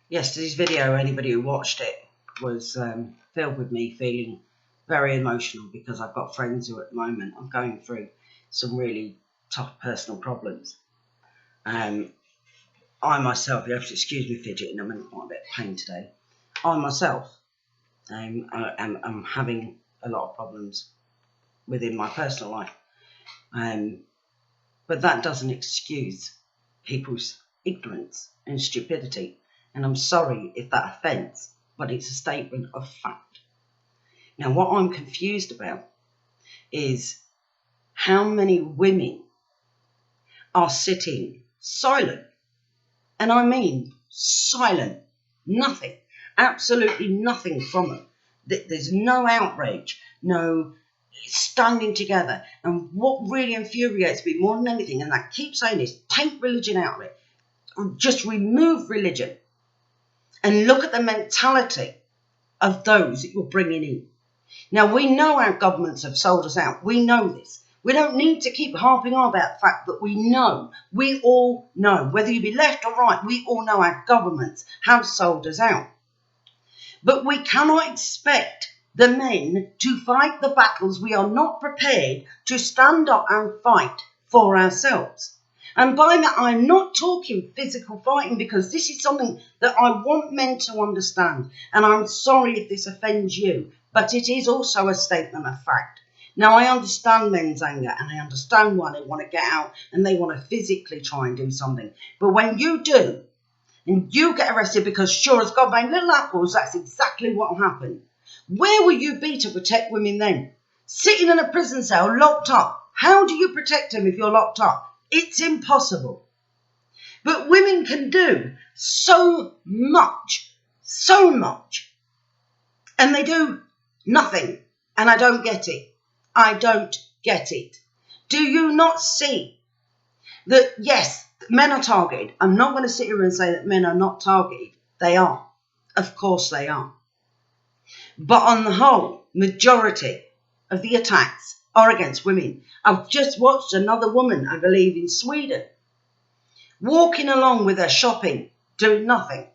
Yesterday's video, anybody who watched it, was filled with me feeling very emotional because I've got friends who at the moment are going through some really tough personal problems. I myself, you have to excuse me fidgeting, I'm in quite a bit of pain today. I myself am having a lot of problems within my personal life. But that doesn't excuse people's ignorance and stupidity. And I'm sorry if that offends, but it's a statement of fact. Now, what I'm confused about is how many women are sitting silent. And I mean silent. Nothing. Absolutely nothing from them. There's no outrage, no standing together. And what really infuriates me more than anything, and I keep saying this, take religion out of it. Just remove religion. And look at the mentality of those that you're bringing in. Now, we know our governments have sold us out. We know this. We don't need to keep harping on about the fact that we know. We all know. Whether you be left or right, we all know our governments have sold us out. But we cannot expect the men to fight the battles we are not prepared to stand up and fight for ourselves. And by that, I'm not talking physical fighting, because this is something that I want men to understand. And I'm sorry if this offends you, but it is also a statement of fact. Now, I understand men's anger, and I understand why they want to get out and they want to physically try and do something. But when you do, and you get arrested because sure as God made little apples, that's exactly what will happen. Where will you be to protect women then? Sitting in a prison cell, locked up. How do you protect them if you're locked up? It's impossible. But women can do so much, and they do nothing. And I don't get it. I don't get it. Do you not see that, yes, men are targeted? I'm not going to sit here and say that men are not targeted. They are. Of course they are. But on the whole, majority of the attacks are against women. I've just watched another woman, I believe in Sweden, walking along with her shopping, doing nothing.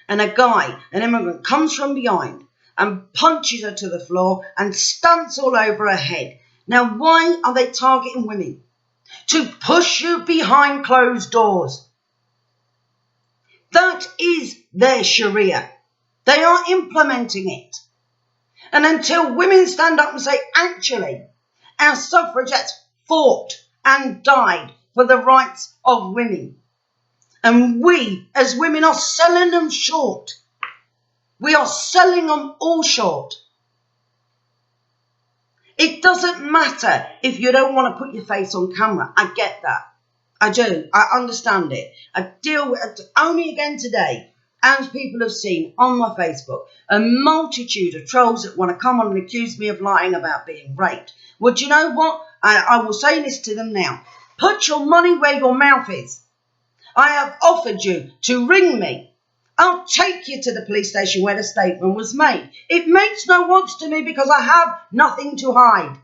And a guy, an immigrant, comes from behind and punches her to the floor and stamps all over her head. Now, why are they targeting women? To push you behind closed doors. That is their Sharia. They are implementing it. And until women stand up and say, actually, our suffragettes fought and died for the rights of women, and we as women are selling them short. We are selling them all short. It doesn't matter if you don't want to put your face on camera. I get that. I do. I understand it. I deal with it only again today. As people have seen on my Facebook, a multitude of trolls that want to come on and accuse me of lying about being raped. Well, do you know what? I will say this to them now. Put your money where your mouth is. I have offered you to ring me. I'll take you to the police station where the statement was made. It makes no odds to me because I have nothing to hide.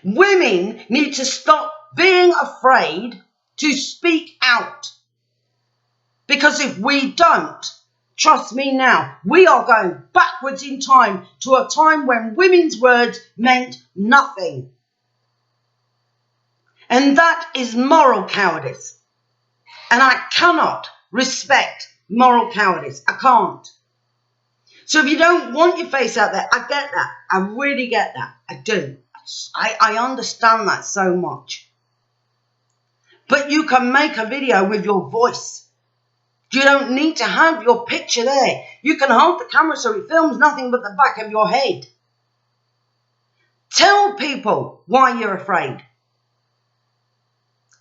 Women need to stop being afraid to speak out. Because if we don't, trust me now, we are going backwards in time to a time when women's words meant nothing. And that is moral cowardice. And I cannot respect moral cowardice. I can't. So if you don't want your face out there, I get that. I really get that. I do. I understand that so much. But you can make a video with your voice. You don't need to have your picture there. You can hold the camera so it films nothing but the back of your head. Tell people why you're afraid.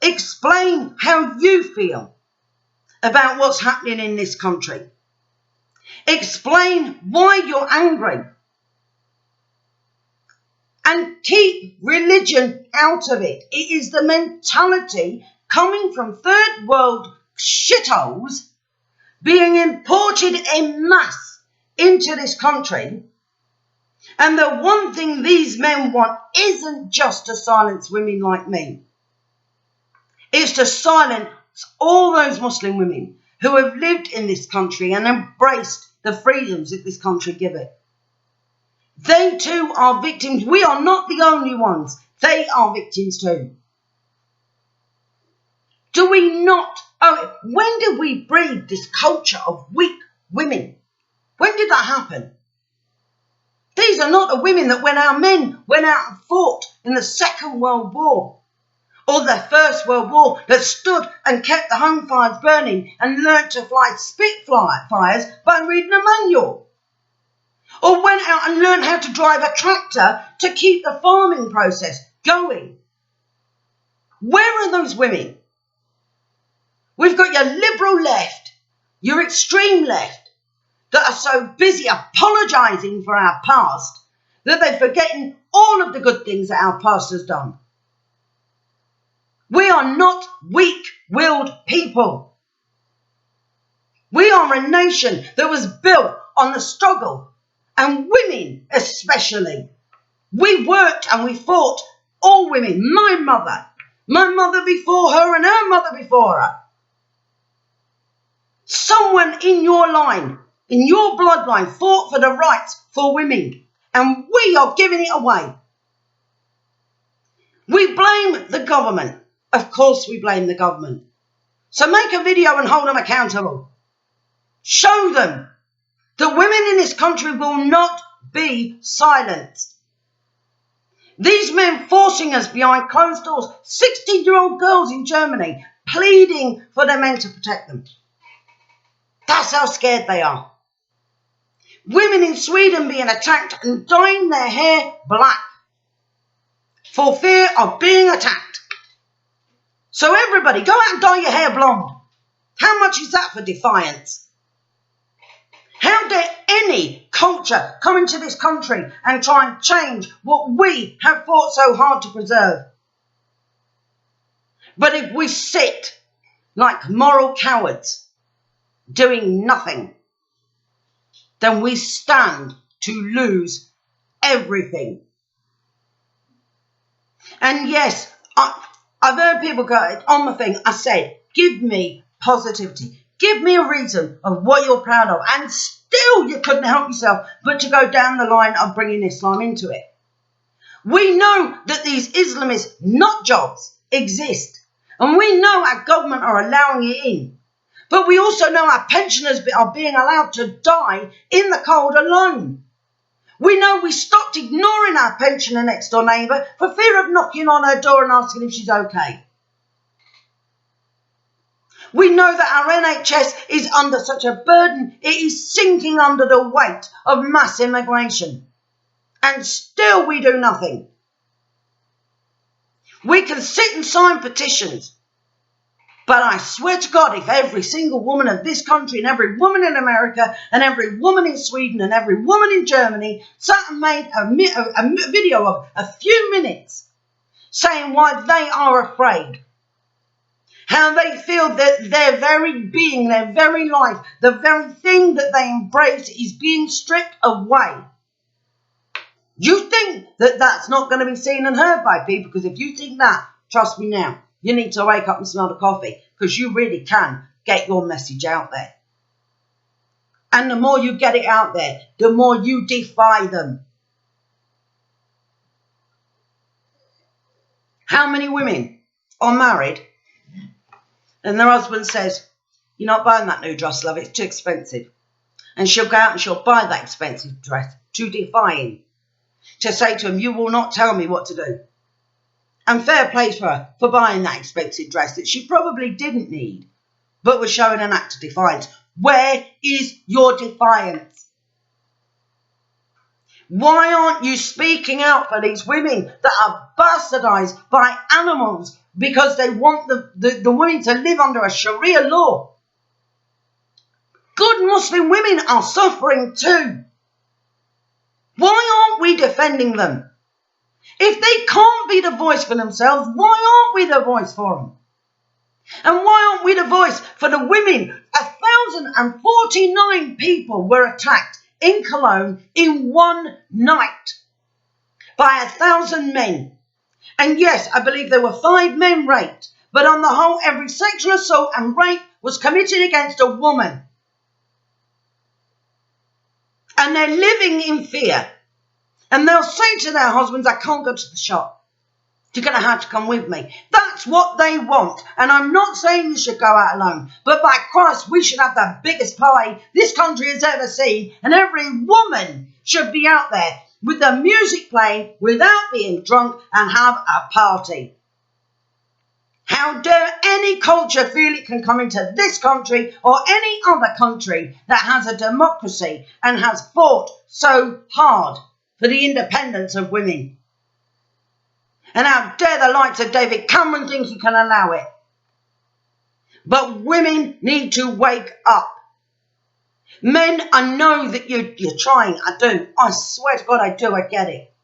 Explain how you feel about what's happening in this country. Explain why you're angry. And keep religion out of it. It is the mentality coming from third world shitholes being imported en masse into this country. And the one thing these men want isn't just to silence women like me. It's to silence all those Muslim women who have lived in this country and embraced the freedoms that this country give it. They too are victims. We are not the only ones. They are victims too. Do we not? Oh, when did we breed this culture of weak women? When did that happen? These are not the women that when our men went out and fought in the Second World War or the First World War, that stood and kept the home fires burning and learnt to fly Spitfires by reading a manual. Or went out and learned how to drive a tractor to keep the farming process going. Where are those women? We've got your liberal left, your extreme left, that are so busy apologising for our past that they're forgetting all of the good things that our past has done. We are not weak-willed people. We are a nation that was built on the struggle, and women especially. We worked and we fought, all women, my mother before her and her mother before her. Someone in your line, in your bloodline, fought for the rights for women, and we are giving it away. We blame the government. Of course we blame the government. So make a video and hold them accountable. Show them that women in this country will not be silenced. These men forcing us behind closed doors, 16-year-old girls in Germany pleading for their men to protect them. That's how scared they are. Women in Sweden being attacked and dyeing their hair black for fear of being attacked. So everybody, go out and dye your hair blonde. How much is that for defiance? How dare any culture come into this country and try and change what we have fought so hard to preserve? But if we sit like moral cowards, doing nothing, then we stand to lose everything. And yes, I've heard people go on the thing. I said, give me positivity. Give me a reason of what you're proud of. And still you couldn't help yourself but to go down the line of bringing Islam into it. We know that these Islamist nut jobs exist. And we know our government are allowing it in. But we also know our pensioners are being allowed to die in the cold alone. We know we stopped ignoring our pensioner next door neighbour for fear of knocking on her door and asking if she's okay. We know that our NHS is under such a burden, it is sinking under the weight of mass immigration. And still we do nothing. We can sit and sign petitions. But I swear to God, if every single woman of this country and every woman in America and every woman in Sweden and every woman in Germany sat and made a video of a few minutes saying why they are afraid, how they feel that their very being, their very life, the very thing that they embrace is being stripped away. You think that that's not going to be seen and heard by people? Because if you think that, trust me now, you need to wake up and smell the coffee, because you really can get your message out there. And the more you get it out there, the more you defy them. How many women are married and their husband says, you're not buying that new dress, love, it's too expensive. And she'll go out and she'll buy that expensive dress to defy him, to say to him, you will not tell me what to do. And fair play for her for buying that expensive dress that she probably didn't need, but was showing an act of defiance. Where is your defiance? Why aren't you speaking out for these women that are bastardized by animals because they want the women to live under a Sharia law? Good Muslim women are suffering too. Why aren't we defending them? If they can't be the voice for themselves, why aren't we the voice for them? And why aren't we the voice for the women? 1,049 people were attacked in Cologne in one night by 1,000 men. And yes, I believe there were 5 men raped. But on the whole, every sexual assault and rape was committed against a woman. And they're living in fear. And they'll say to their husbands, I can't go to the shop. You're going to have to come with me. That's what they want. And I'm not saying you should go out alone. But by Christ, we should have the biggest party this country has ever seen. And every woman should be out there with the music playing without being drunk and have a party. How dare any culture feel it can come into this country or any other country that has a democracy and has fought so hard for the independence of women. And how dare the likes of David Cameron think he can allow it. But women need to wake up. Men, I know that you're trying. I do. I swear to God I do. I get it.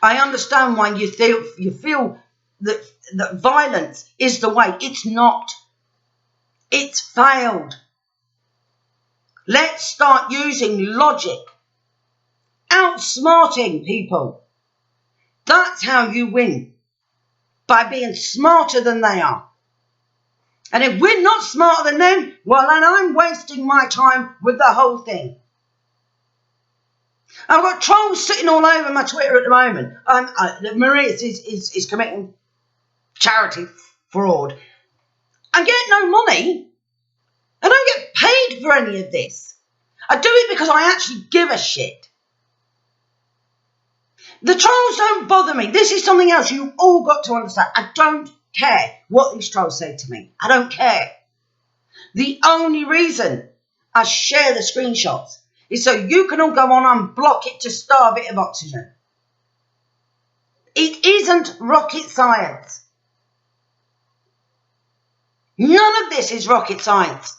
I understand why you feel that violence is the way. It's not. It's failed. Let's start using logic. Outsmarting people. That's how you win. By being smarter than they are. And if we're not smarter than them, well, then I'm wasting my time with the whole thing. I've got trolls sitting all over my Twitter at the moment. Marius is committing charity fraud. I get no money. I don't get paid for any of this. I do it because I actually give a shit. The trolls don't bother me. This is something else you all got to understand. I don't care what these trolls say to me. I don't care. The only reason I share the screenshots is so you can all go on and block it to starve it of oxygen. It isn't rocket science. None of this is rocket science.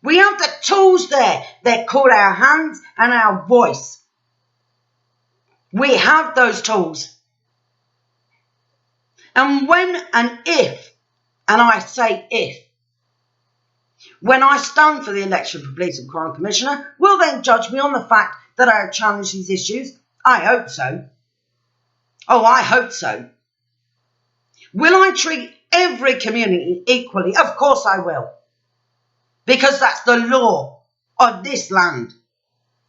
We have the tools there. They're called our hands and our voice. We have those tools. And when and if, and I say if, when I stand for the election for Police and Crime Commissioner, will then judge me on the fact that I have challenged these issues? I hope so. Oh, I hope so. Will I treat every community equally? Of course I will. Because that's the law of this land.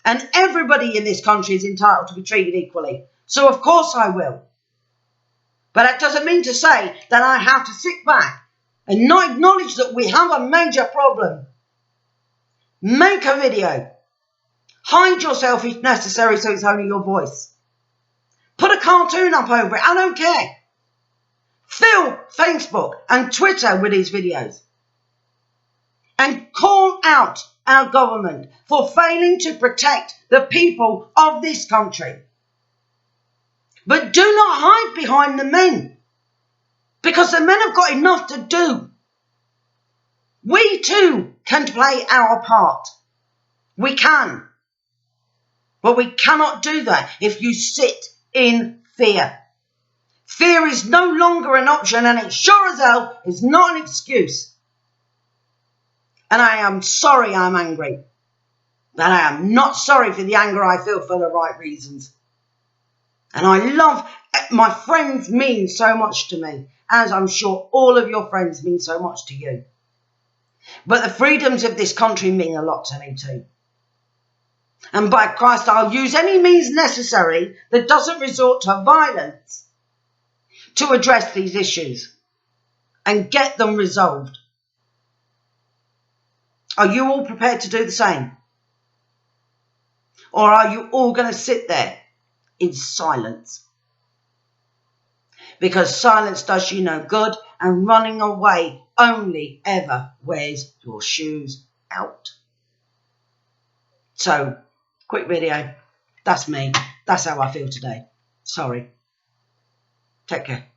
And everybody in this country is entitled to be treated equally. So of course I will. But that doesn't mean to say that I have to sit back and not acknowledge that we have a major problem. Make a video. Hide yourself if necessary so it's only your voice. Put a cartoon up over it. I don't care. Fill Facebook and Twitter with these videos. And call out our government for failing to protect the people of this country. But do not hide behind the men. Because the men have got enough to do. We too can play our part. We can. But we cannot do that if you sit in fear. Fear is no longer an option, and it sure as hell is not an excuse. And I am sorry I'm angry. But I am not sorry for the anger I feel for the right reasons. And I love, my friends mean so much to me, as I'm sure all of your friends mean so much to you. But the freedoms of this country mean a lot to me too. And by Christ, I'll use any means necessary that doesn't resort to violence to address these issues and get them resolved. Are you all prepared to do the same? Or are you all going to sit there in silence? Because silence does you no good, and running away only ever wears your shoes out. So, quick video. That's me. That's how I feel today. Sorry. Take care.